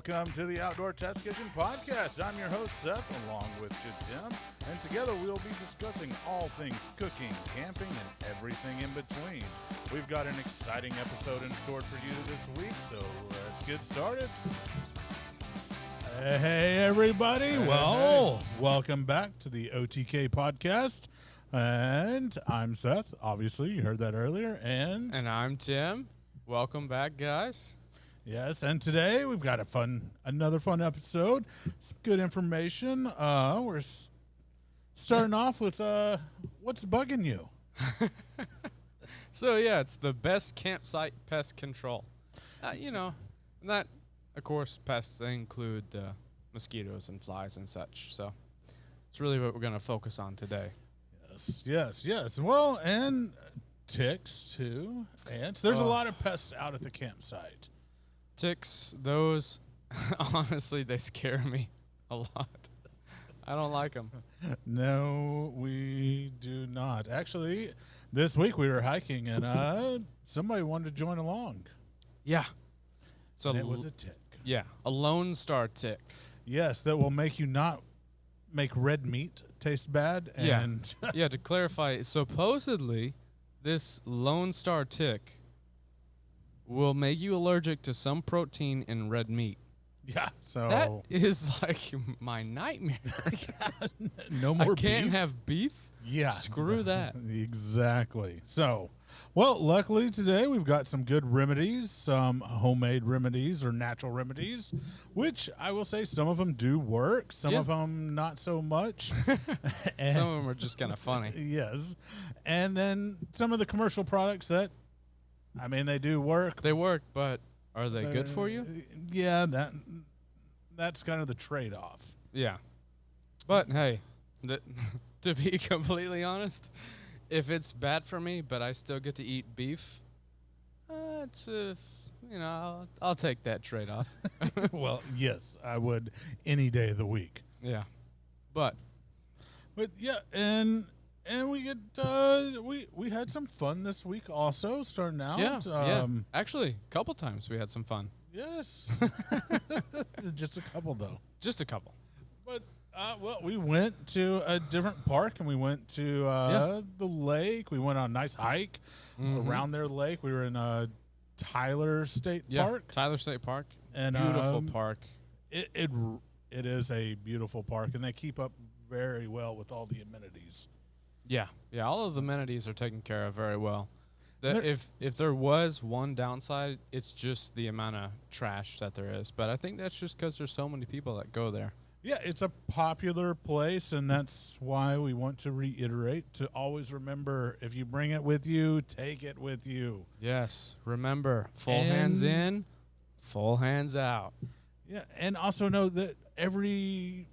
Welcome to the Outdoor Test Kitchen Podcast. I'm your host, Seth, along with Tim, and together we'll be discussing all things cooking, camping, and everything in between. We've got an exciting episode in store for you this week, so let's get started. Hey, everybody. Welcome back to the OTK Podcast. And I'm Seth. Obviously, you heard that earlier. And I'm Tim. Welcome back, guys. Yes, and today we've got another fun episode. Some good information. We're starting off with what's bugging you. So yeah, it's the best campsite pest control. That of course pests include mosquitoes and flies and such. So it's really what we're going to focus on today. Yes. Well, and ticks too. Ants. There's a lot of pests out at the campsite. Ticks, those, honestly, they scare me a lot. I don't like them. No, we do not. Actually, this week we were hiking, and somebody wanted to join along. Yeah. So it was a tick. Yeah, a Lone Star tick. Yes, that will make you not make red meat taste bad. And yeah, to clarify, supposedly this Lone Star tick will make you allergic to some protein in red meat. Yeah, so that is like my nightmare. No more beef. I can't have beef? Yeah. Screw that. Exactly. So, well, luckily today we've got some good remedies, some homemade remedies or natural remedies, which I will say some of them do work, some of them not so much. And some of them are just kind of funny. Yes. And then some of the commercial products that, I mean, they do work. They work, but are they good for you? Yeah, that's kind of the trade-off. Yeah. But, hey, to be completely honest, if it's bad for me, but I still get to eat beef, I'll take that trade-off. Well, yes, I would any day of the week. Yeah. But yeah, and we get we had some fun this week also starting out. Yeah. Actually, a couple times we had some fun. Yes. Just a couple though. Just a couple. But we went to a different park and we went to the lake. We went on a nice hike around their lake. We were in Tyler State Park. Tyler State Park. And beautiful park. It is a beautiful park, and they keep up very well with all the amenities. Yeah, all of the amenities are taken care of very well. If there was one downside, it's just the amount of trash that there is. But I think that's just because there's so many people that go there. Yeah, it's a popular place, and that's why we want to reiterate to always remember, if you bring it with you, take it with you. Yes, remember, full hands in, full hands out. Yeah, and also know that every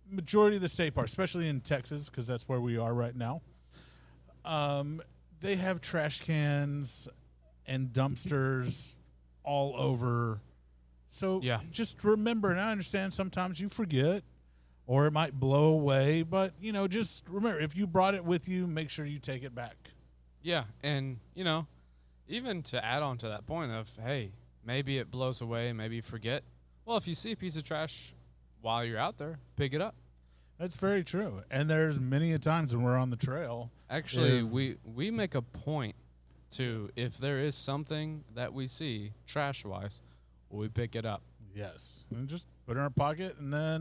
majority of the state parks, especially in Texas, because that's where we are right now, they have trash cans and dumpsters all over. So just remember, and I understand sometimes you forget or it might blow away, but, just remember, if you brought it with you, make sure you take it back. Yeah, and, even to add on to that point of, hey, maybe it blows away, maybe you forget. Well, if you see a piece of trash while you're out there, pick it up. That's very true. And there's many a times when we're on the trail. Actually, we make a point to, if there is something that we see trash-wise, we pick it up. Yes. And just put it in our pocket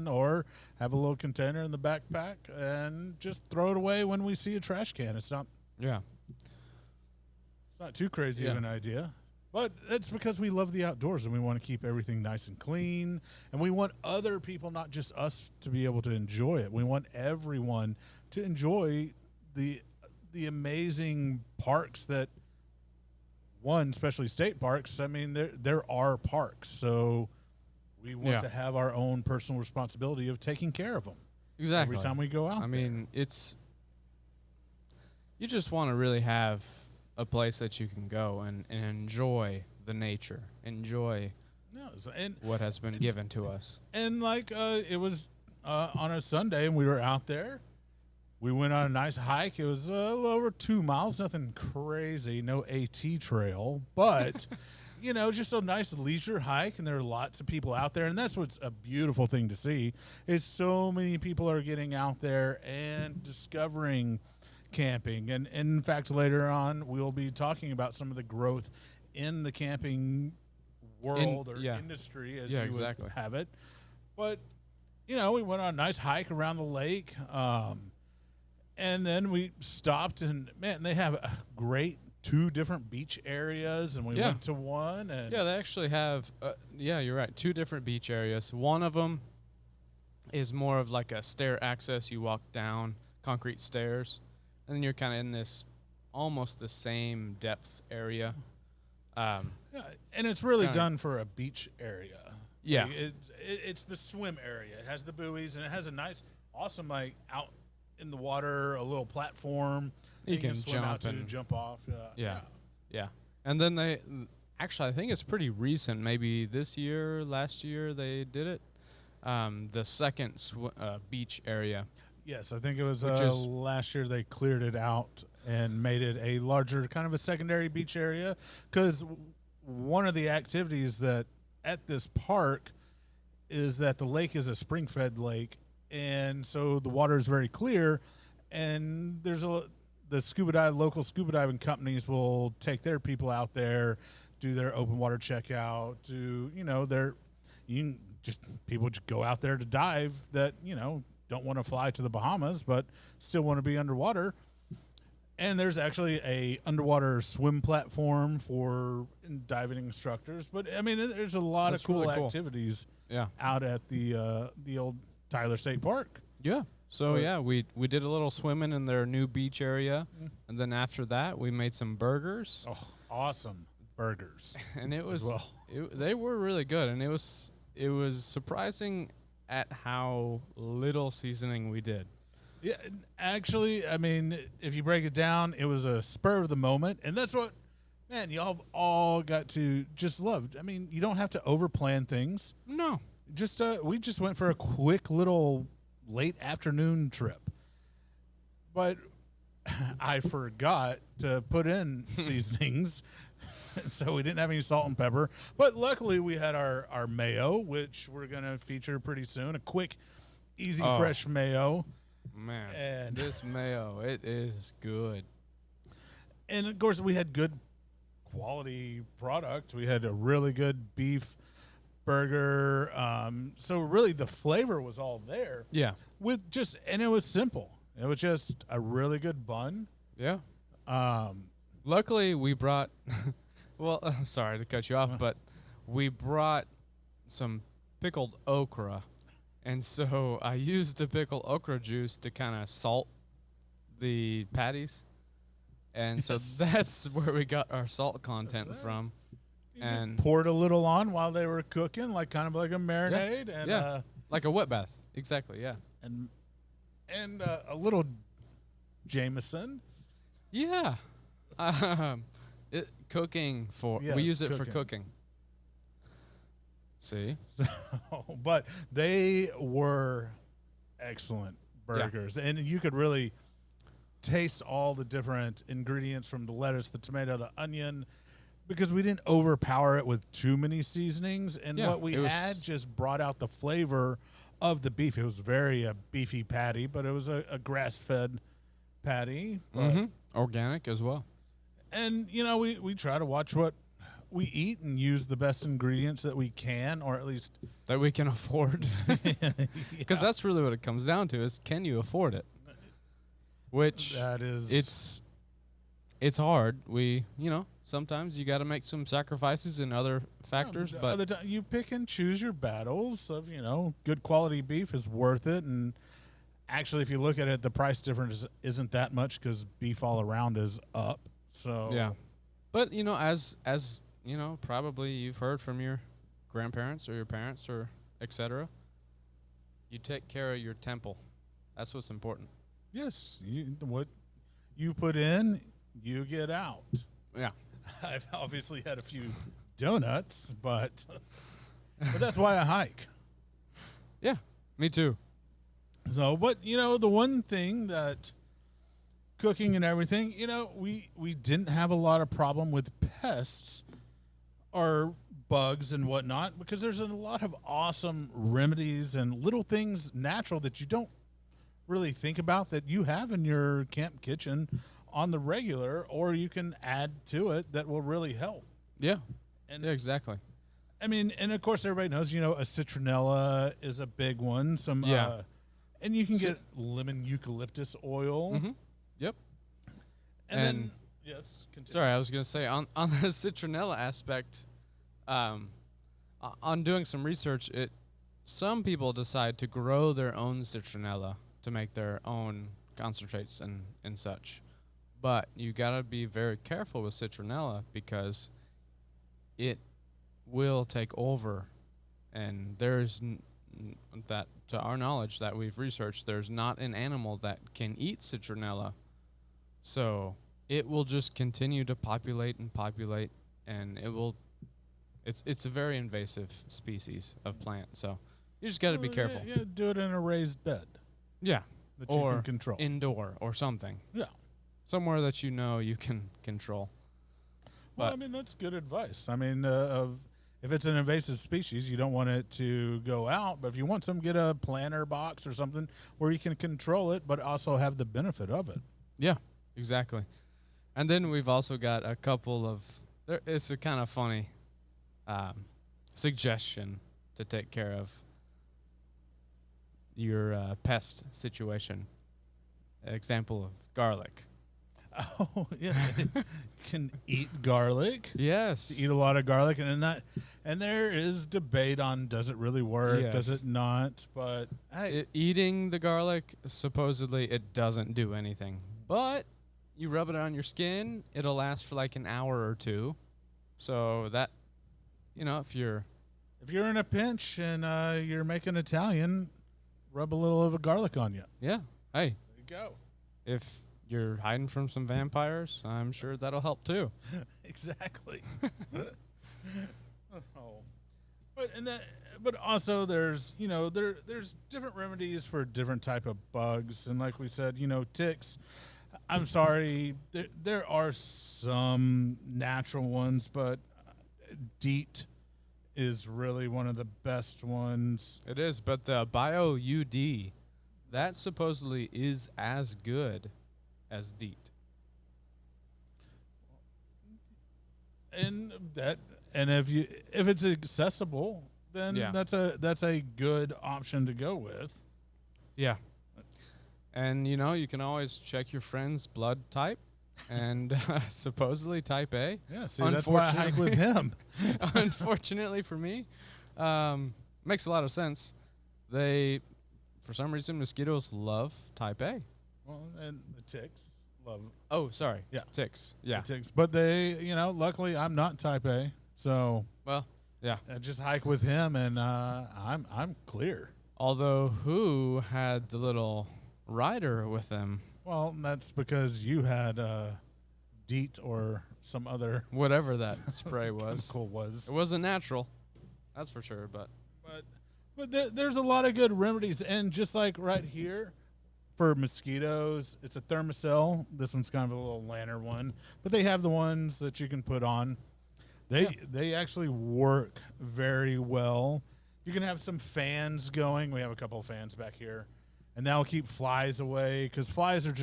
or have a little container in the backpack and just throw it away when we see a trash can. It's not too crazy of an idea. But it's because we love the outdoors and we want to keep everything nice and clean. And we want other people, not just us, to be able to enjoy it. We want everyone to enjoy the amazing parks that, especially state parks. I mean, there are parks. So we want to have our own personal responsibility of taking care of them. Exactly. Every time we go out I mean, you just want to really have a place that you can go and enjoy the nature, enjoy what has been given to us. And it was on a Sunday, and we were out there. We went on a nice hike. It was a little over 2 miles, nothing crazy, no AT trail, but just a nice leisure hike, and there are lots of people out there, and that's what's a beautiful thing to see is so many people are getting out there and discovering camping. And in fact, later on, we'll be talking about some of the growth in the camping world industry, as you would have it. But, we went on a nice hike around the lake, and then we stopped, and, man, they have a great 2 different beach areas, and we went to one. And they actually have, you're right, 2 different beach areas. One of them is more of like a stair access. You walk down concrete stairs, and then you're kind of in this almost the same depth area. And it's really done for a beach area. Yeah. Like it's the swim area. It has the buoys, and it has a nice, awesome, like, out in the water, a little platform. You can swim jump out to, and jump off. Yeah. And then I think it's pretty recent. Maybe this year, last year they did it. The second beach area. Yes, I think it was last year they cleared it out and made it a larger kind of a secondary beach area, because one of the activities that at this park is that the lake is a spring-fed lake, and so the water is very clear, and there's local scuba diving companies will take their people out there, do their open water checkout, people just go out there to dive that, don't want to fly to the Bahamas, but still want to be underwater. And there's actually a underwater swim platform for diving instructors. But, I mean, there's a lot of cool really cool activities out at the old Tyler State Park. Yeah. So, we did a little swimming in their new beach area. And then after that, we made some burgers. Oh, awesome burgers. And it was they were really good. And it was surprising at how little seasoning we did. Yeah, actually, I mean, if you break it down, it was a spur of the moment, and that's what, man, y'all have all got to just love. I mean, you don't have to overplan things. No. We just went for a quick little late afternoon trip. But I forgot to put in seasonings, so we didn't have any salt and pepper. But luckily, we had our mayo, which we're going to feature pretty soon, a quick, easy, fresh mayo. Man, and this mayo, it is good. And, of course, we had good quality product. We had a really good beef burger. So, really, the flavor was all there. Yeah. And it was simple. It was just a really good bun. Yeah. Luckily, we brought, sorry to cut you off, but we brought some pickled okra. And so I used the pickled okra juice to kind of salt the patties. And so that's where we got our salt content from. And just poured a little on while they were cooking, kind of like a marinade. Yeah, like a wet bath. Exactly, yeah. And a little Jameson. Yeah. Cooking we use it for cooking. See? But they were excellent burgers. And you could really taste all the different ingredients from the lettuce, the tomato, the onion, because we didn't overpower it with too many seasonings. And what we had just brought out the flavor of the beef. It was very beefy patty, but it was a grass-fed patty. Organic as well. And, we try to watch what we eat and use the best ingredients that we can, or at least that we can afford. Because that's really what it comes down to is, can you afford it? Which that is, it's hard. Sometimes you got to make some sacrifices in other factors, but other time you pick and choose your battles of, good quality beef is worth it. And actually, if you look at it, the price difference isn't that much because beef all around is up. So yeah, but as probably you've heard from your grandparents or your parents or etc. You take care of your temple. That's what's important. Yes, what you put in, you get out. Yeah. I've obviously had a few donuts, but that's why I hike. Yeah, me too. So, but the one thing that cooking and everything, we didn't have a lot of problem with pests are bugs and whatnot, because there's a lot of awesome remedies and little things natural that you don't really think about that you have in your camp kitchen on the regular, or you can add to it that will really help. Yeah. And Yeah, exactly. I mean, and of course everybody knows, a citronella is a big one. Yeah. And you can get lemon eucalyptus oil. Mm-hmm. Yep. And then, yes, continue. Sorry, I was going to say on the citronella aspect, on doing some research, some people decide to grow their own citronella to make their own concentrates and such. But you got to be very careful with citronella because it will take over. And there's that, to our knowledge, that we've researched, there's not an animal that can eat citronella. So it will just continue to populate, and it's a very invasive species of plant. So you just got to be careful. Yeah, do it in a raised bed. Yeah. That you can control. Indoor or something. Yeah. Somewhere that you know you can control. Well, I mean, that's good advice. I mean, if it's an invasive species, you don't want it to go out. But if you want some, get a planter box or something where you can control it, but also have the benefit of it. Yeah, exactly. And then we've also got a couple of, it's a kind of funny suggestion to take care of your pest situation. Example of garlic. Oh, yeah. You can eat garlic. Yes. Eat a lot of garlic, and there is debate on, does it really work? Yes. Does it not? But eating the garlic, supposedly it doesn't do anything. But you rub it on your skin, it'll last for like an hour or two. So that, if you're in a pinch and you're making Italian, rub a little of a garlic on you. Yeah. Hey. There you go. If you're hiding from some vampires, I'm sure that'll help too. Exactly. But also there's there's different remedies for different type of bugs, and like we said, ticks. I'm sorry, there are some natural ones, but DEET is really one of the best ones. It is, but the Bio UD, that supposedly is as good as DEET. And if it's accessible, then that's a good option to go with. Yeah. And you can always check your friend's blood type, and supposedly type A. Yeah, see, that's why I hike with him. Unfortunately for me, makes a lot of sense. For some reason, mosquitoes love type A. Well, and the ticks love. Oh, sorry. Yeah, ticks. Yeah, the ticks. But they, luckily I'm not type A, so yeah. I just hike with him, and I'm clear. Although, who had the little rider with him? Well, that's because you had DEET or some other whatever that spray was. Chemical was. It wasn't natural, that's for sure. But there's a lot of good remedies, and just like right here for mosquitoes, it's a Thermacell. This one's kind of a little lantern one, but they have the ones that you can put on. They actually work very well. You can have some fans going. We have a couple of fans back here, and that'll keep flies away, because flies are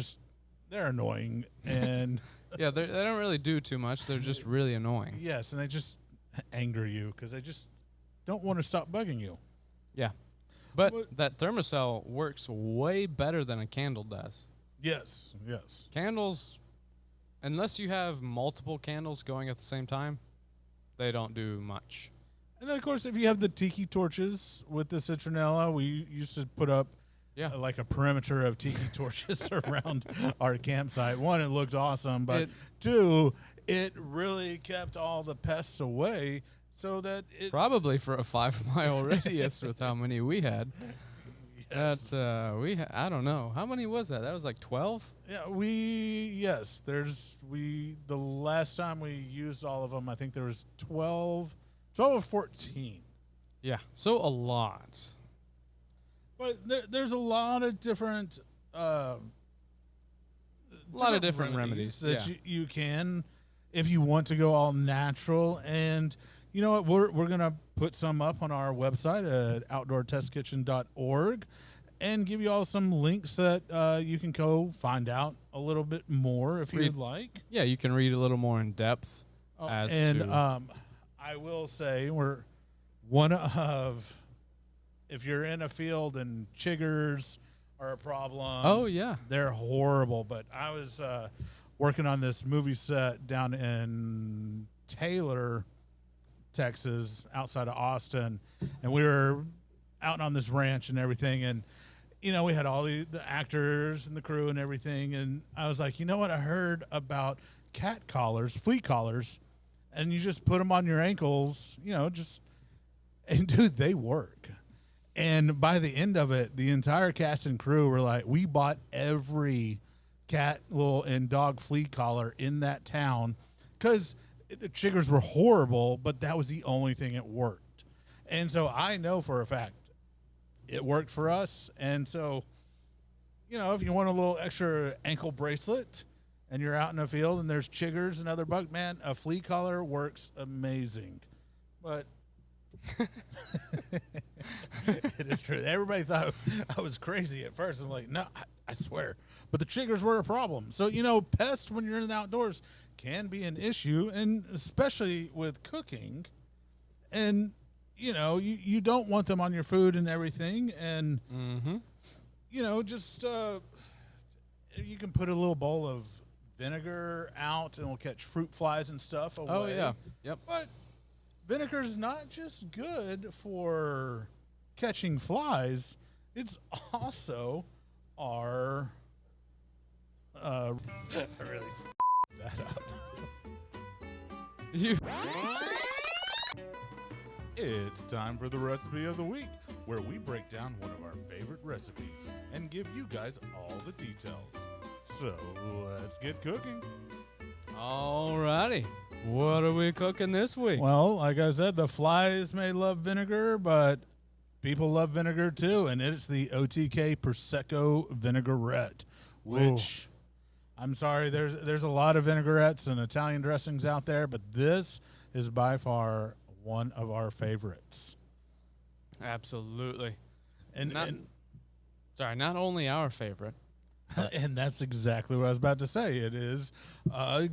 they're annoying. And yeah, they don't really do too much. They're just really annoying. Yes, and they just anger you because they just don't want to stop bugging you. Yeah. But that Thermacell works way better than a candle does. Yes. Candles, unless you have multiple candles going at the same time, they don't do much. And then, of course, if you have the tiki torches with the citronella, we used to put up like a perimeter of tiki torches around our campsite. One, it looked awesome, but two, it really kept all the pests away, so that it probably for a 5-mile radius with how many we had. Yes. I don't know. How many was that? That was like 12? Yeah, the last time we used all of them, I think there was 12 or 14. Yeah, so a lot. But there's a lot of different remedies that you can, if you want to go all natural. And you know what? We're gonna put some up on our website at outdoortestkitchen.org and give you all some links that you can go find out a little bit more if you'd like. Yeah, you can read a little more in depth I will say we're one of, if you're in a field and chiggers are a problem. Oh yeah, they're horrible. But I was working on this movie set down in Taylor, Texas, outside of Austin, and we were out on this ranch and everything, and you know, we had all the actors and the crew and everything, and I was like, you know what, I heard about cat collars, flea collars, and you just put them on your ankles, you know, and dude, they work. And by the end of it, the entire cast and crew were like, we bought every cat, little, and dog flea collar in that town because the chiggers were horrible, but that was the only thing that worked. And so I know for a fact it worked for us. And so, you know, if you want a little extra ankle bracelet and you're out in the field and there's chiggers and other bugs, man, a flea collar works amazing. But it is true. Everybody thought I was crazy at first. I'm like, no, I swear. But the chiggers were a problem. So, you know, pests when you're in the outdoors can be an issue, and especially with cooking. And, you know, you don't want them on your food and everything. And, you know, just you can put a little bowl of vinegar out and we'll catch fruit flies and stuff away. Oh, yeah. Yep. But vinegar is not just good for catching flies. It's also our I really that up. It's time for the recipe of the week, where we break down one of our favorite recipes and give you guys all the details. So let's get cooking. Alrighty. What are we cooking this week? Well, like I said, the flies may love vinegar, but people love vinegar too, and it's the OTK Prosecco vinaigrette, which I'm sorry, there's a lot of vinaigrettes and Italian dressings out there, but this is by far one of our favorites. Absolutely. And not only our favorite. And that's exactly what I was about to say. It is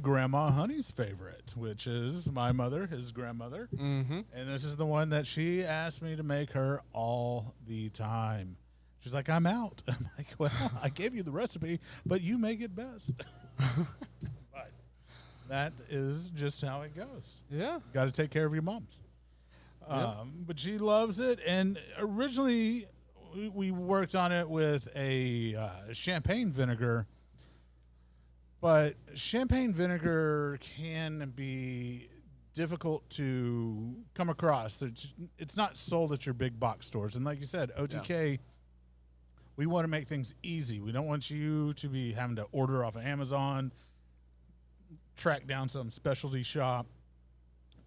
Grandma Honey's favorite, which is my mother, his grandmother. Mm-hmm. And this is the one that she asked me to make her all the time. She's like, I'm out. I'm like, well, I gave you the recipe, but you make it best. But that is just how it goes. Yeah. Got to take care of your moms. Yep. But she loves it. And originally we worked on it with a champagne vinegar. But champagne vinegar can be difficult to come across. It's not sold at your big box stores. And like you said, OTK, we want to make things easy. We don't want you to be having to order off of Amazon, track down some specialty shop.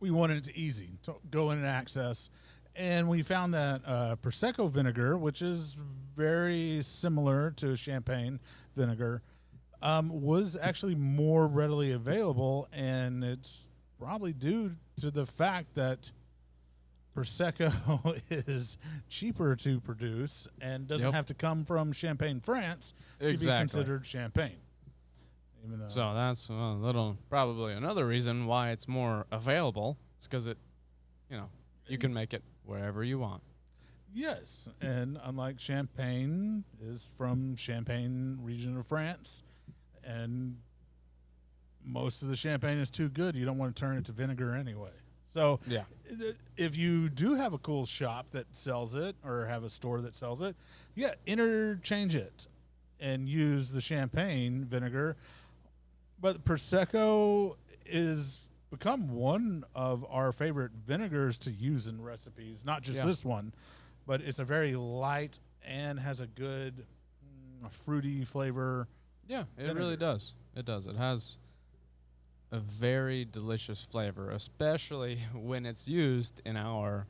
We wanted it easy to go in and access. And we found that Prosecco vinegar, which is very similar to champagne vinegar, was actually more readily available. And it's probably due to the fact that Prosecco is cheaper to produce and doesn't have to come from Champagne, France to be considered champagne. Even though So that's probably another reason why it's more available. It's because you can make it wherever you want. Yes, and unlike champagne is from Champagne region of France, and most of the champagne is too good. You don't want to turn it to vinegar anyway. So if you do have a cool shop that sells it or have a store that sells it, interchange it and use the champagne vinegar. But Prosecco is become one of our favorite vinegars to use in recipes, not just this one, but it's a very light and has a good fruity flavor. Yeah, it really does. It does. It has a very delicious flavor, especially when it's used in our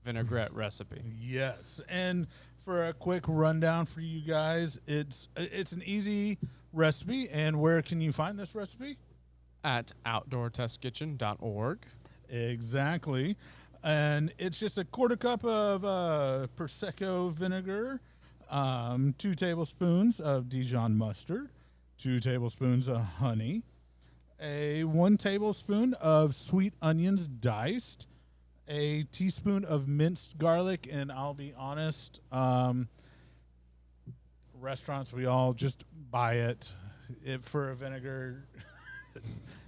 vinaigrette recipe. Yes, and for a quick rundown for you guys, it's an easy recipe. And where can you find this recipe? At outdoortestkitchen.org. Exactly. And it's just a quarter cup of Prosecco vinegar, 2 tablespoons of Dijon mustard, 2 tablespoons of honey, 1 tablespoon of sweet onions diced, a teaspoon of minced garlic, and I'll be honest, restaurants, we all just buy it for a vinegar.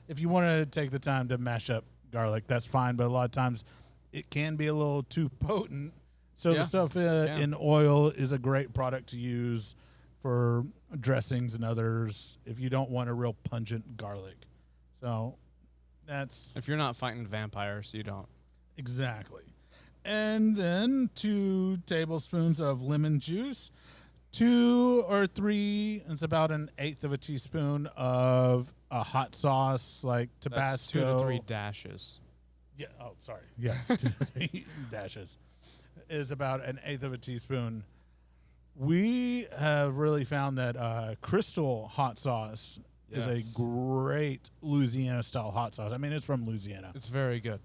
If you want to take the time to mash up garlic, that's fine, but a lot of times it can be a little too potent. So the stuff in oil is a great product to use for dressings and others if you don't want a real pungent garlic. So that's... If you're not fighting vampires, you don't. Exactly. And then 2 tablespoons of lemon juice, 2 or 3, it's about 1/8 of a teaspoon of a hot sauce like Tabasco. That's 2 to 3 dashes. Yeah. Oh, sorry. Yes, 2 to 3 dashes is about 1/8 of a teaspoon. We have really found that Crystal hot sauce is a great Louisiana-style hot sauce. I mean, it's from Louisiana. It's very good.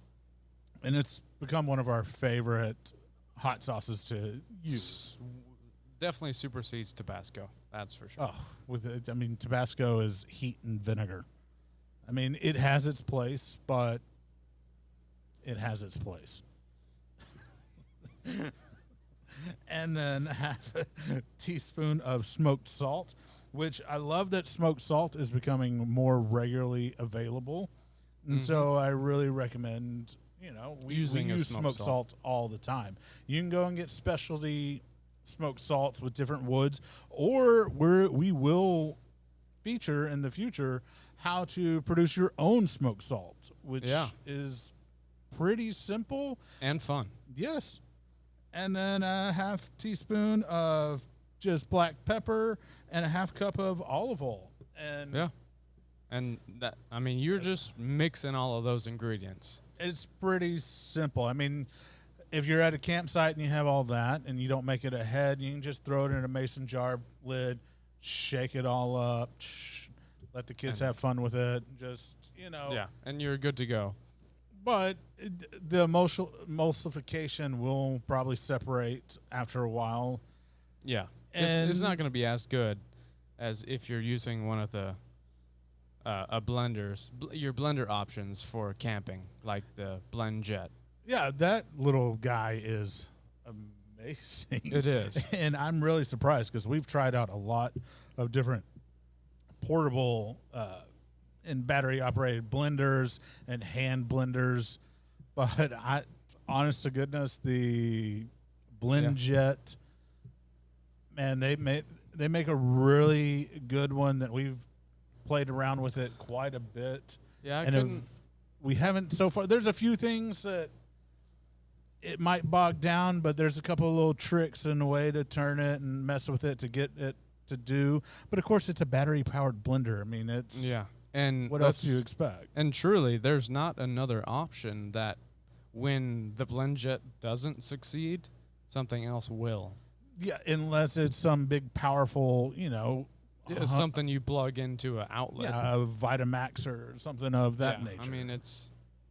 And it's become one of our favorite hot sauces to use. Definitely supersedes Tabasco. That's for sure. Oh, Tabasco is heat and vinegar. I mean, it has its place, but it has its place. And then half a teaspoon of smoked salt, which I love that smoked salt is becoming more regularly available. And so I really recommend, we use smoked salt all the time. You can go and get specialty smoked salts with different woods, or we will feature in the future how to produce your own smoked salt, which is pretty simple. And fun. Yes. And then a half teaspoon of just black pepper and a half cup of olive oil. And And that, you're just mixing all of those ingredients. It's pretty simple. I mean, if you're at a campsite and you have all that and you don't make it ahead, you can just throw it in a mason jar lid, shake it all up, let the kids have fun with it. Just, Yeah, and you're good to go. But the emulsification will probably separate after a while. Yeah. It's not going to be as good as if you're using one of the your blender options for camping, like the Blend Jet. Yeah, that little guy is amazing. It is. And I'm really surprised because we've tried out a lot of different portable and battery-operated blenders and hand blenders. But honest to goodness, the Blend Jet, man, they make a really good one that we've played around with it quite a bit. Yeah, we haven't so far. There's a few things that it might bog down, but there's a couple of little tricks in a way to turn it and mess with it to get it to do. But of course, it's a battery-powered blender. I mean, it's And what else do you expect? And truly, there's not another option that when the Blend Jet doesn't succeed, something else will. Yeah, unless it's some big, powerful, something you plug into an outlet. Yeah, a Vitamax or something of that nature. I mean,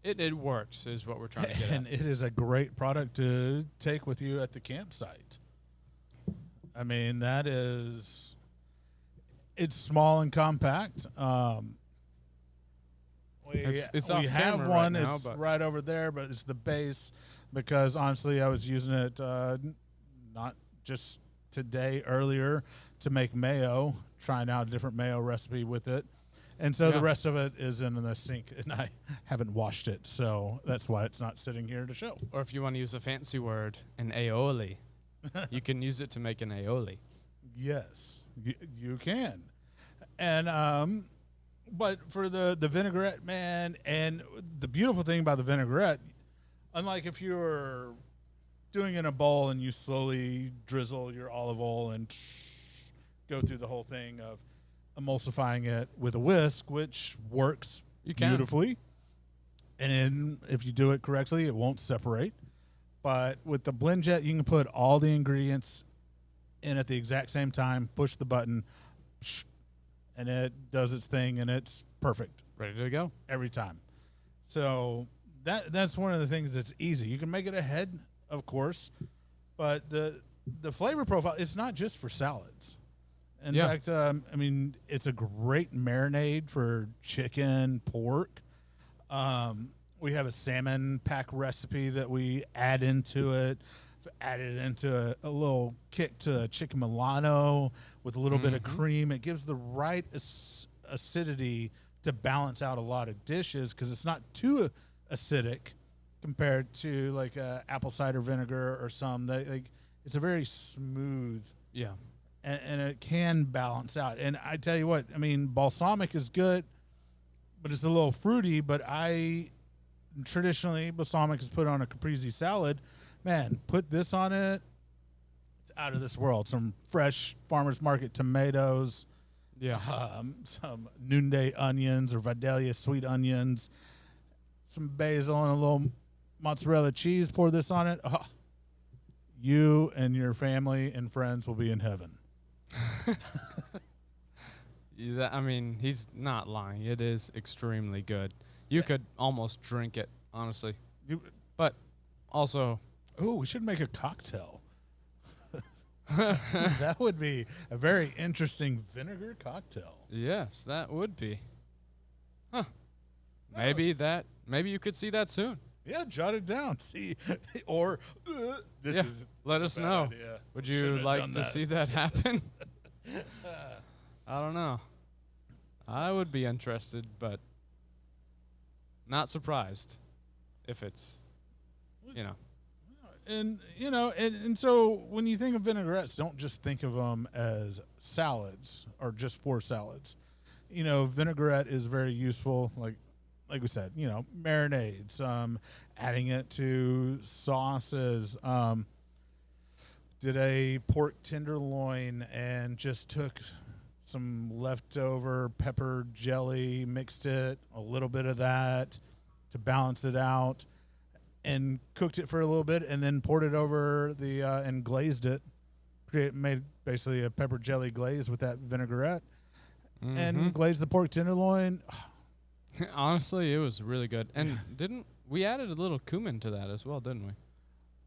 it works is what we're trying to get and at. it is a great product to take with you at the campsite. I mean, it's small and compact. We have one. Right now, it's right over there, but it's the base because honestly, I was using it not just today, earlier to make mayo, trying out a different mayo recipe with it. And so the rest of it is in the sink, and I haven't washed it, so that's why it's not sitting here to show. Or if you want to use a fancy word, an aioli, you can use it to make an aioli. Yes, you can. And but for the vinaigrette, man, and the beautiful thing about the vinaigrette, unlike if you're doing it in a bowl and you slowly drizzle your olive oil and go through the whole thing of emulsifying it with a whisk, which works beautifully. And then if you do it correctly, it won't separate. But with the Blend Jet, you can put all the ingredients in at the exact same time, push the button, and it does its thing, and it's perfect. Ready to go. Every time. So that's one of the things that's easy. You can make it ahead, of course, but the flavor profile, it's not just for salads. In Yeah. fact, I mean, it's a great marinade for chicken, pork. We have a salmon pack recipe that we add into it. Added into a little kick to chicken Milano with a little bit of cream. It gives the right acidity to balance out a lot of dishes because it's not too acidic compared to like apple cider vinegar or some that like it's a very smooth. Yeah. And it can balance out. And I tell you what, I mean, balsamic is good, but it's a little fruity. But traditionally balsamic is put on a caprese salad. Man, put this on it. It's out of this world. Some fresh farmers market tomatoes. Yeah. Some noonday onions or Vidalia sweet onions. Some basil and a little mozzarella cheese. Pour this on it. Oh, you and your family and friends will be in heaven. I mean, he's not lying. It is extremely good. You could almost drink it, honestly. But also, we should make a cocktail. That would be a very interesting vinegar cocktail. yes, that would be. Huh. Maybe you could see that soon. Yeah, jot it down. See, or this Yeah, is. let it's us a bad know. idea. Would you Shouldn't have like done to that. see that happen? I don't know. I would be interested, but not surprised if it's, you know. And and so when you think of vinaigrettes, don't just think of them as salads or just for salads. Vinaigrette is very useful, like we said. Marinades, adding it to sauces. Did a pork tenderloin and just took some leftover pepper jelly, mixed it, a little bit of that to balance it out, and cooked it for a little bit, and then poured it over and glazed it. Made basically a pepper jelly glaze with that vinaigrette, and glazed the pork tenderloin. Honestly, it was really good. And we added a little cumin to that as well, didn't we?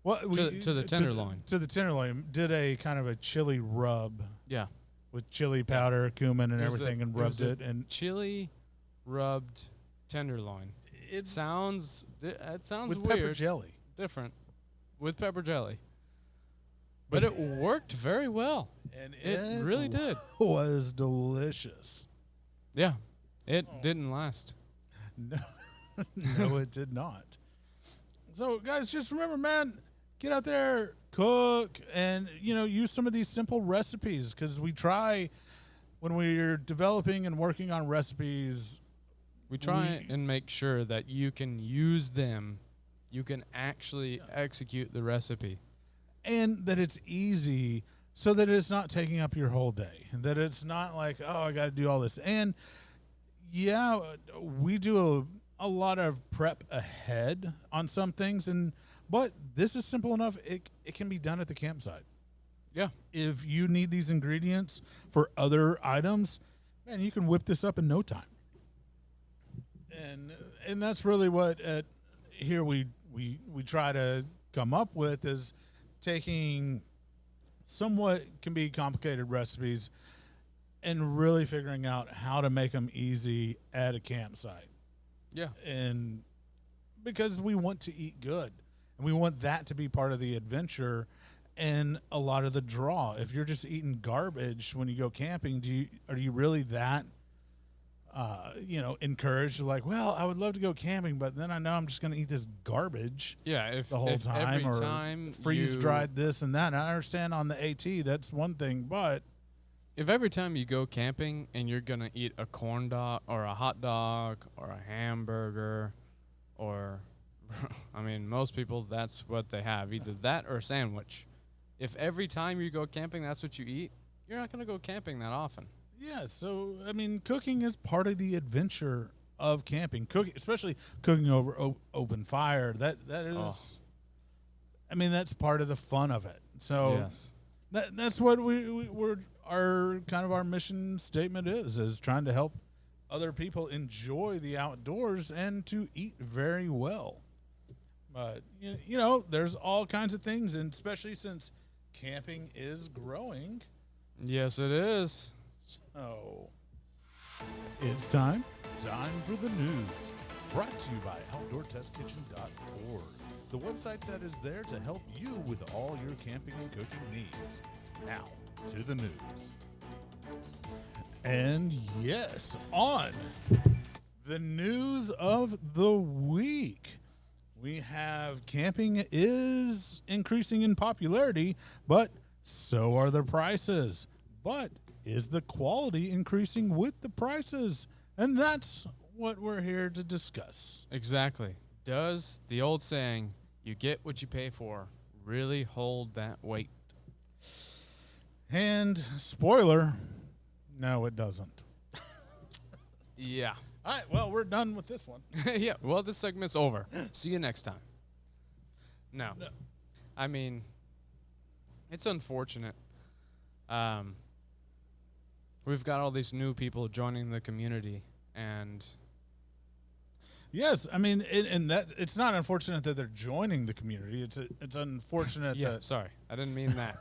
Well, To the tenderloin. To the tenderloin, did a kind of a chili rub Yeah. with chili powder, cumin, and It was everything, and it was rubbed a it. And chili rubbed tenderloin. It sounds with weird. pepper jelly. Different with pepper jelly. But it worked very well. And It really did. Was delicious. Yeah. It didn't last. No, no, it did not. So, guys, just remember, man, get out there, cook, and use some of these simple recipes because we try when we're developing and working on recipes. We try and make sure that you can use them. You can actually execute the recipe. And that it's easy so that it's not taking up your whole day. That it's not like, oh, I got to do all this. And, yeah, we do a lot of prep ahead on some things. But this is simple enough. It can be done at the campsite. Yeah. If you need these ingredients for other items, man, you can whip this up in no time. And that's really what here we try to come up with is taking somewhat can be complicated recipes and really figuring out how to make them easy at a campsite. Yeah. And because we want to eat good and we want that to be part of the adventure and a lot of the draw. If you're just eating garbage when you go camping, are you really that encouraged? Like, well, I would love to go camping, but then I know I'm just going to eat this garbage. Yeah, the whole time, every or time freeze dried this and that. And I understand on the AT that's one thing, but if every time you go camping and you're gonna eat a corn dog or a hot dog or a hamburger, or I mean, most people that's what they have, either that or a sandwich. If every time you go camping that's what you eat, you're not gonna go camping that often. yeah. So I mean, cooking is part of the adventure of camping. Cooking, especially cooking over open fire. That is. Oh. I mean, that's part of the fun of it. So Yes. that's what we're our mission statement is trying to help other people enjoy the outdoors and to eat very well. But you know, there's all kinds of things, and especially since camping is growing. Yes, it is. So it's time for the news. Brought to you by OutdoorTestKitchen.org, the website that is there to help you with all your camping and cooking needs. Now to the news. And yes, on the news of the week, we have camping is increasing in popularity, but so are the prices. But is the quality increasing with the prices? And that's what we're here to discuss. Exactly. Does the old saying, you get what you pay for, really hold that weight? And spoiler, no, it doesn't. Yeah. All right, well, we're done with this one. Yeah, well, this segment's over. See you next time. No. I mean, it's unfortunate. We've got all these new people joining the community, and Yes, I mean, and that it's not unfortunate that they're joining the community. It's unfortunate that sorry, I didn't mean that.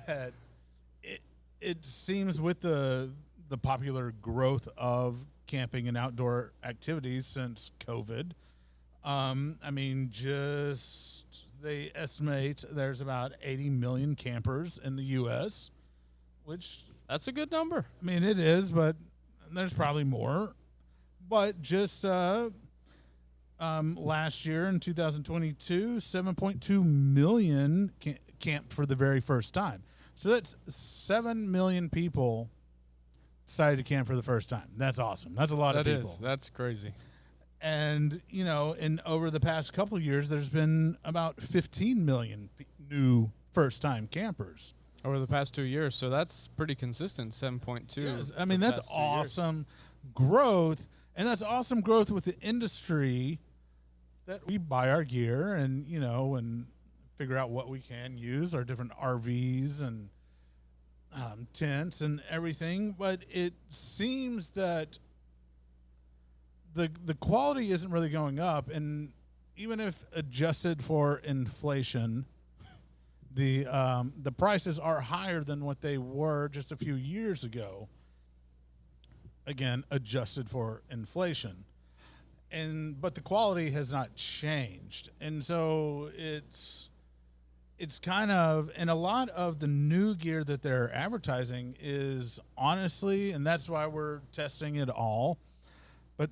that it seems with the popular growth of camping and outdoor activities since COVID. I mean, just they estimate there's about 80 million campers in the U.S., which That's a good number. I mean it is, but there's probably more. But just last year in 2022, 7.2 million camped for the very first time. So that's 7 million people decided to camp for the first time. That's awesome. That's a lot of people. That's crazy. And, you know, over the past couple of years, there's been about 15 million new first-time campers. Over the past 2 years, so that's pretty consistent, 7.2. Yes, I mean, that's awesome growth. And that's awesome growth with the industry that we buy our gear and, you know, and figure out what we can use, our different RVs and tents and everything. But it seems that the quality isn't really going up. And even if adjusted for inflation, the prices are higher than what they were just a few years ago. Again, adjusted for inflation. But the quality has not changed. And so it's kind of, and a lot of the new gear that they're advertising is honestly, and that's why we're testing it all, but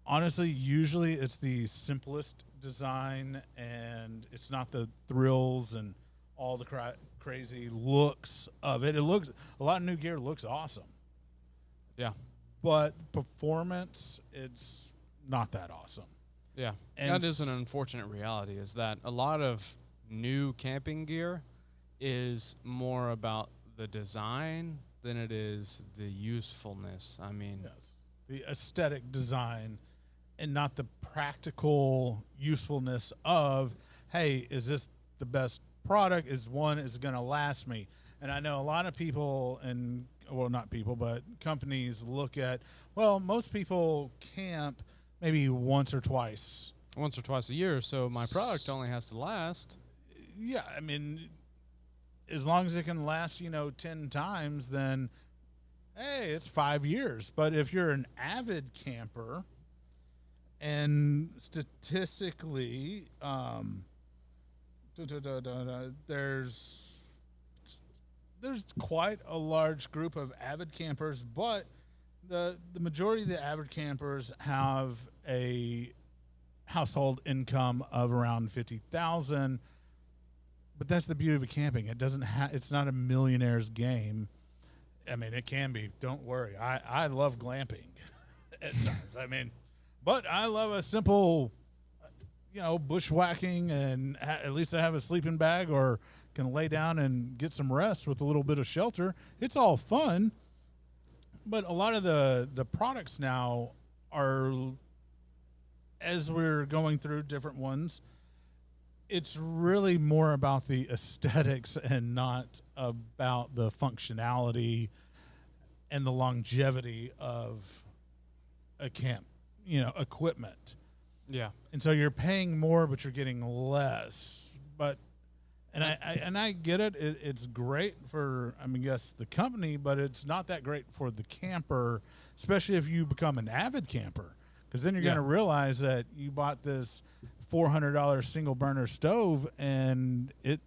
honestly, usually it's the simplest design and it's not the thrills and all the crazy looks of it. A lot of new gear looks awesome. Yeah. But performance, it's not that awesome. Yeah. And that is an unfortunate reality, is that a lot of new camping gear is more about the design than it is the usefulness. I mean, yes, the aesthetic design and not the practical usefulness of, hey, is this the best product? Is it going to last me? And I know a lot of people not people, but companies look at, well, most people camp maybe once or twice a year, so my product only has to last. Yeah, I mean, as long as it can last, 10 times, then, hey, it's 5 years. But if you're an avid camper, and statistically, there's quite a large group of avid campers, but the majority of the avid campers have a household income of around $50,000. But that's the beauty of camping. It's not a millionaire's game. I mean, it can be. Don't worry. I love glamping at times. I mean, but I love a simple, bushwhacking, and at least I have a sleeping bag or can lay down and get some rest with a little bit of shelter. It's all fun. But a lot of the products now are, as we're going through different ones, it's really more about the aesthetics and not about the functionality and the longevity of a camp, equipment. Yeah. And so you're paying more, but you're getting less. But and I get it. It's great for, I mean, yes, the company, but it's not that great for the camper, especially if you become an avid camper, because then you're Yeah. going to realize that you bought this $400 single burner stove and it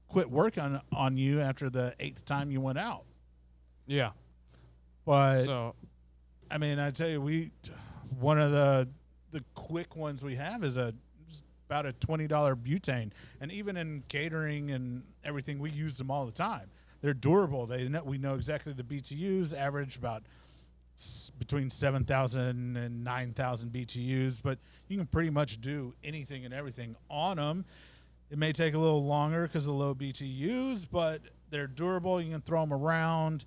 quit working on you after the 8th time you went out. Yeah. But So I mean, I tell you, one of the quick ones we have is about a $20 butane, and even in catering and everything, we use them all the time. They're durable. We know exactly the BTUs, average about between 7,000 and 9,000 BTUs, but you can pretty much do anything and everything on them. It may take a little longer because of the low BTUs, but they're durable. You can throw them around,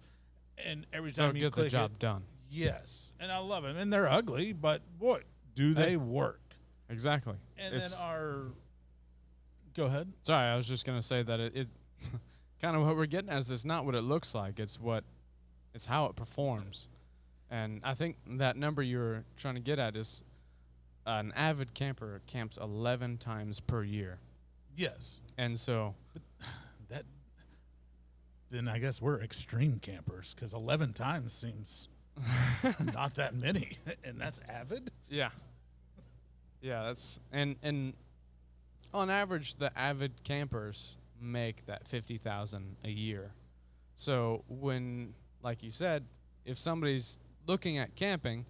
and every time they'll you get click the job it, done. yes, and I love them. And they're ugly, but boy, do they work. Exactly. And then go ahead. Sorry, I was just gonna say that it's kind of what we're getting at is it's not what it looks like. It's how it performs. And I think that number you're trying to get at is an avid camper camps 11 times per year. Yes. And so then I guess we're extreme campers, because 11 times seems not that many, and that's avid. Yeah. Yeah, that's and on average the avid campers make that 50,000 a year. So when, like you said, if somebody's looking at camping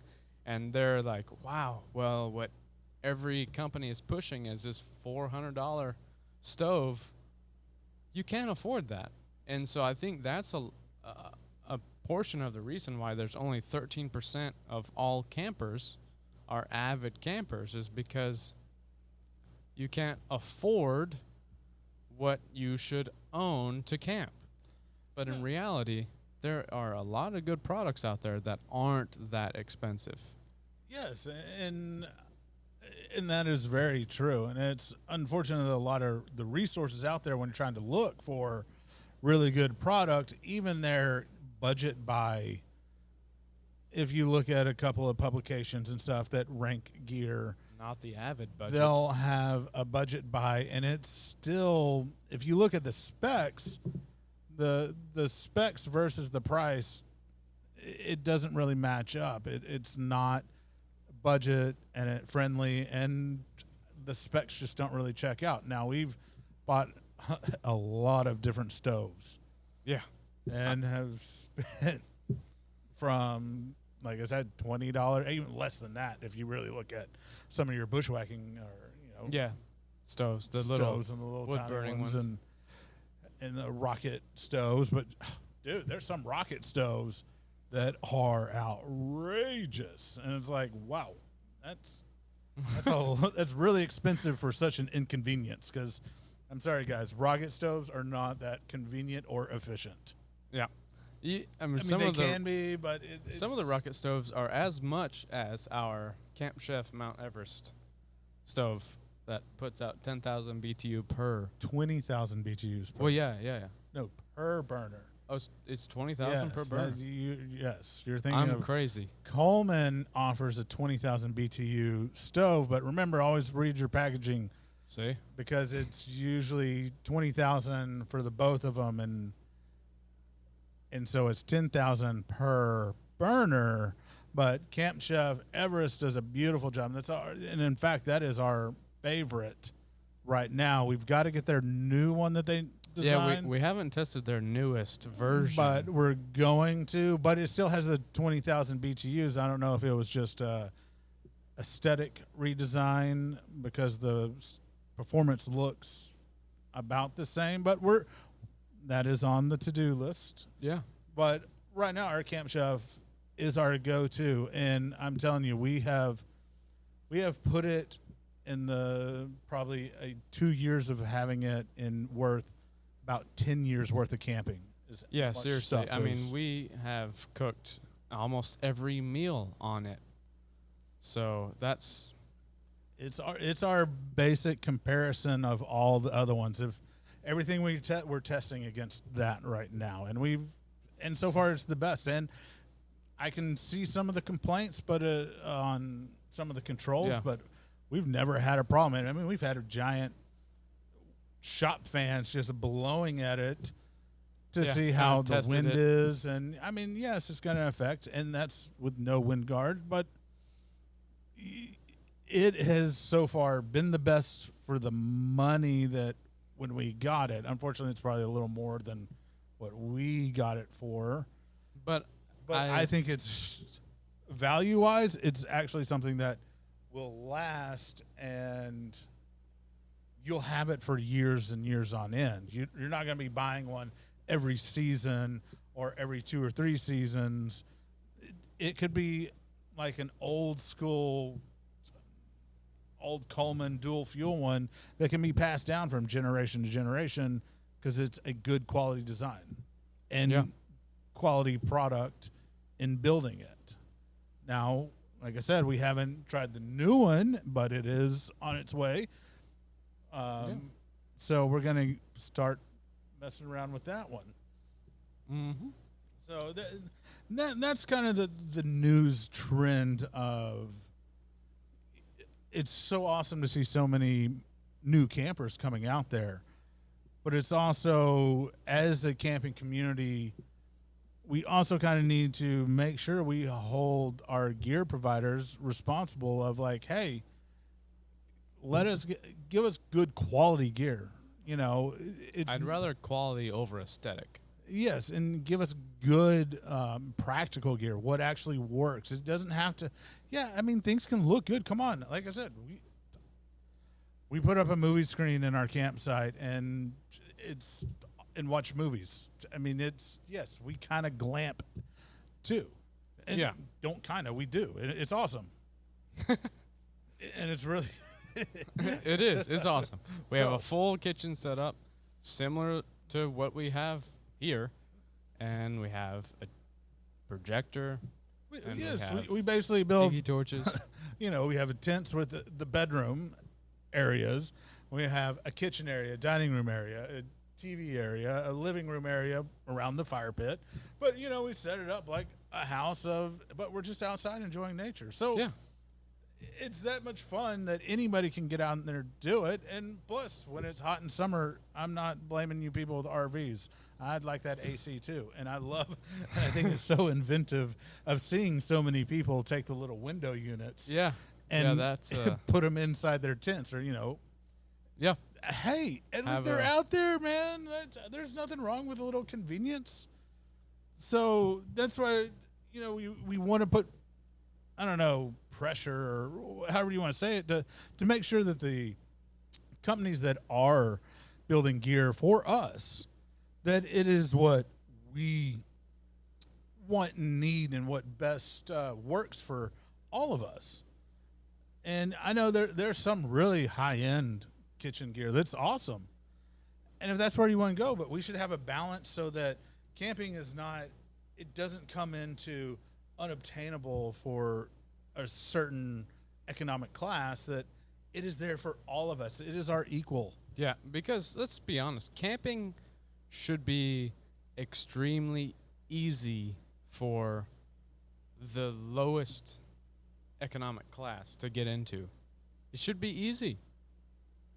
and they're like, wow, well, what every company is pushing is this $400 stove, you can't afford that. And so I think that's a portion of the reason why there's only 13% of all campers are avid campers, is because you can't afford what you should own to camp. But in reality, there are a lot of good products out there that aren't that expensive. Yes, and that is very true. And it's unfortunate that a lot of the resources out there when you're trying to look for really good product, even their budget by, if you look at a couple of publications and stuff that rank gear, Not the avid budget. they'll have a budget buy, and it's still, if you look at the specs, the specs versus the price, it doesn't really match up. It's not budget and it friendly, and the specs just don't really check out. Now, we've bought a lot of different stoves. Yeah. And have spent from, like I said, $20, even less than that if you really look at some of your bushwhacking or Yeah. Stoves. The stoves and the little wood tiny burning ones, ones. and the rocket stoves. But dude, there's some rocket stoves that are outrageous, and it's like, wow, that's that's really expensive for such an inconvenience. Because I'm sorry, guys, rocket stoves are not that convenient or efficient. Yeah. I mean, They can be, but some of the rocket stoves are as much as our Camp Chef Mount Everest stove that puts out 10,000 BTU per. 20,000 BTUs per. Well, yeah. No, per burner. Oh, it's 20,000 per burner. Yes, you're thinking I'm of crazy. Coleman offers a 20,000 BTU stove, but remember, always read your packaging. See? Because it's usually 20,000 for the both of them, and so it's 10,000 per burner. But Camp Chef Everest does a beautiful job. And in fact, that is our favorite right now. We've got to get their new one that they designed. Yeah, we haven't tested their newest version, but we're going to. But it still has the 20,000 BTUs. I don't know if it was just a aesthetic redesign because the performance looks about the same, but that is on the to-do list. Yeah. But right now, our Camp Chef is our go-to, and I'm telling you, we have put it in the probably 2 years of having it in worth about 10 years worth of camping. Yeah, seriously. I mean, we have cooked almost every meal on it, so that's. It's our basic comparison of all the other ones. If everything we're testing against that right now, and so far it's the best. And I can see some of the complaints, but on some of the controls, Yeah. but we've never had a problem. And I mean, we've had a giant shop fans just blowing at it to see how the wind is. And I mean, yes, it's going to affect, and that's with no wind guard, but it has so far been the best for the money that when we got it. Unfortunately, it's probably a little more than what we got it for. But I think it's value-wise, it's actually something that will last, and you'll have it for years and years on end. You're not going to be buying one every season or every 2 or 3 seasons. It could be like an old school, old Coleman dual fuel one that can be passed down from generation to generation because it's a good quality design and quality product in building it. Now, like I said, we haven't tried the new one, but it is on its way. So we're going to start messing around with that one. Mm-hmm. So that's kind of the news trend of, it's so awesome to see so many new campers coming out there. But it's also, as a camping community, we also kind of need to make sure we hold our gear providers responsible of like, hey, let us give us good quality gear. You know, I'd rather quality over aesthetic. Yes, and give us good practical gear, what actually works. It doesn't have to, I mean, things can look good. Come on. Like I said, we put up a movie screen in our campsite and watch movies. I mean, yes, we kind of glamp too. And we do. It's awesome. And it's really... It is. It's awesome. We have a full kitchen set up, similar to what we have here, and we have a projector. We basically build tiki torches. You know, we have a tents with the bedroom areas. We have a kitchen area, dining room area, a TV area, a living room area around the fire pit. But you know, we set it up like a house but we're just outside enjoying nature. So it's that much fun that anybody can get out there and do it. And plus, when it's hot in summer, I'm not blaming you people with RVs. I'd like that AC too. And I think it's so inventive of seeing so many people take the little window units. And that's put them inside their tents, or, you know. Hey, and they're out there, man. There's nothing wrong with a little convenience. So that's why, you know, we want to put, I don't know, pressure or however you want to say it to make sure that the companies that are building gear for us, that it is what we want and need and what best works for all of us. And I know there's some really high-end kitchen gear that's awesome. And if that's where you want to go, but we should have a balance so that camping it doesn't come into unobtainable for a certain economic class, that it is there for all of us. It is our equal. Yeah, because let's be honest, camping should be extremely easy for the lowest economic class to get into. It should be easy.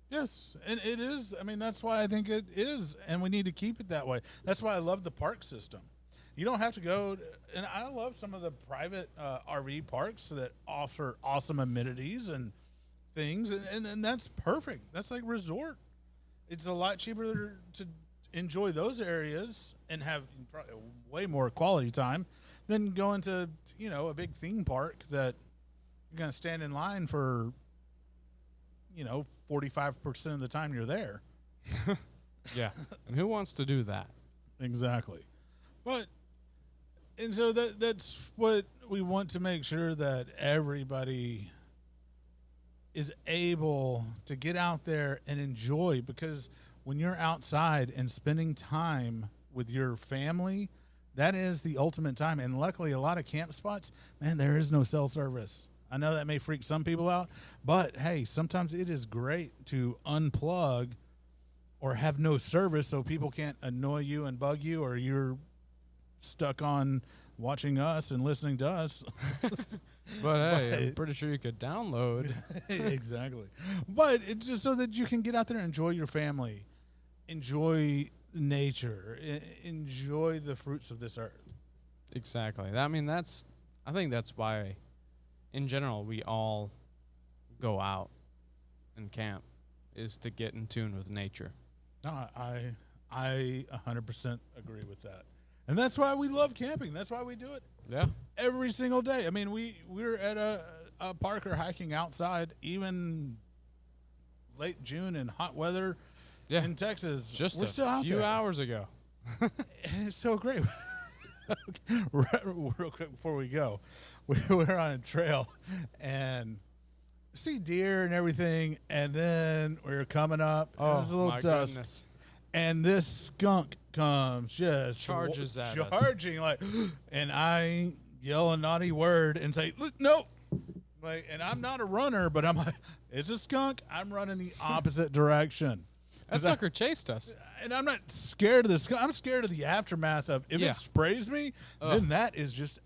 Yes, and it is. I mean, that's why I think it is, and we need to keep it that way. That's why I love the park system. You don't have to go, and I love some of the private RV parks that offer awesome amenities and things, and that's perfect. That's like resort. It's a lot cheaper to enjoy those areas and have probably way more quality time than going to, you know, a big theme park that you're going to stand in line for, you know, 45% of the time you're there. And who wants to do that? Exactly. But, and so that's what we want to make sure, that everybody is able to get out there and enjoy, because when you're outside and spending time with your family, that is the ultimate time. And luckily, a lot of camp spots, man, there is no cell service. I know that may freak some people out, but hey, sometimes it is great to unplug or have no service so people can't annoy you and bug you, or you're stuck on watching us and listening to us. But hey, I'm But- pretty sure you could download. Exactly. But it's just so that you can get out there and enjoy your family, enjoy nature, enjoy the fruits of this earth. Exactly. I mean, I think that's why, in general, we all go out and camp, is to get in tune with nature. No, I 100% agree with that. And that's why we love camping. That's why we do it Yeah. every single day. I mean, we're at a park or hiking outside, even late June in hot weather Yeah. in Texas. Just we're still a out few there. hours ago. And it's so great. Real quick before we go, we were on a trail and see deer and everything, and then we were coming up. And it was a little my dusk, goodness. and this skunk comes just Charges at us. charging like, and I yell a naughty word and say, "Look, no!" Like, and I'm not a runner, but I'm like, it's a skunk. I'm running the opposite direction. That sucker chased us. And I'm not scared of this. I'm scared of the aftermath of if Yeah. it sprays me, then that is just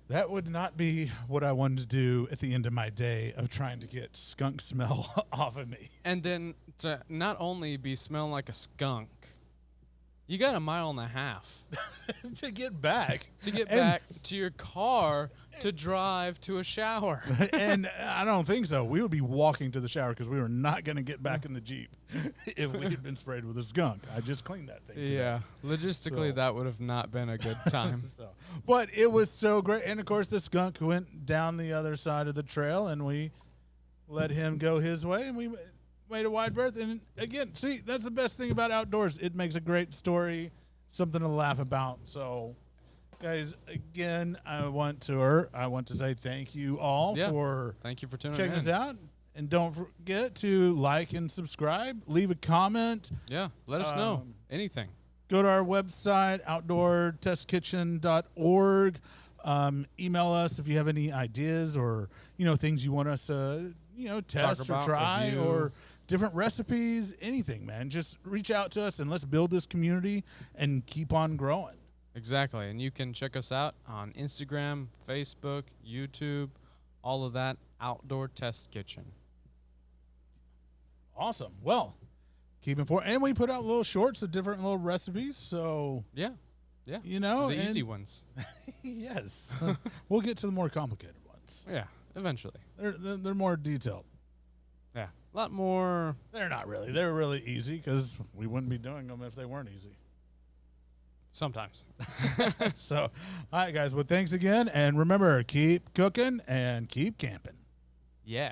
that would not be what I wanted to do at the end of my day of trying to get skunk smell off of me. And then to not only be smelling like a skunk, you got 1.5 miles To get back. to get And- back to your car to drive to a shower. And I don't think so. We would be walking to the shower because we were not going to get back in the Jeep if we had been sprayed with a skunk. I just cleaned that thing today. Yeah, logistically, So- that would have not been a good time. So, but it was so great. And of course, the skunk went down the other side of the trail, and we let him go his way, and we made a wide berth. And again, see, that's the best thing about outdoors. It makes a great story, something to laugh about. So, guys, again, I want to say thank you all Yeah. for Thank you for tuning checking in. us out. And don't forget to like and subscribe. Leave a comment. Yeah, let us know Um, anything. Go to our website, outdoortestkitchen.org. Email us if you have any ideas or, things you want us to, test or about, try review. or different recipes, anything, man. Just reach out to us and let's build this community and keep on growing. Exactly, and you can check us out on Instagram, Facebook, YouTube, all of that. Outdoor Test Kitchen. Awesome. Well, keep informed. And we put out little shorts of different little recipes. So, Yeah, yeah. the The and- easy ones. Yes. We'll get to the more complicated ones. Yeah, eventually. They're more detailed. Yeah, a lot more. They're not really. They're really easy because we wouldn't be doing them if they weren't easy. Sometimes. So, all right, guys. Well, thanks again. And remember, keep cooking and keep camping. Yeah.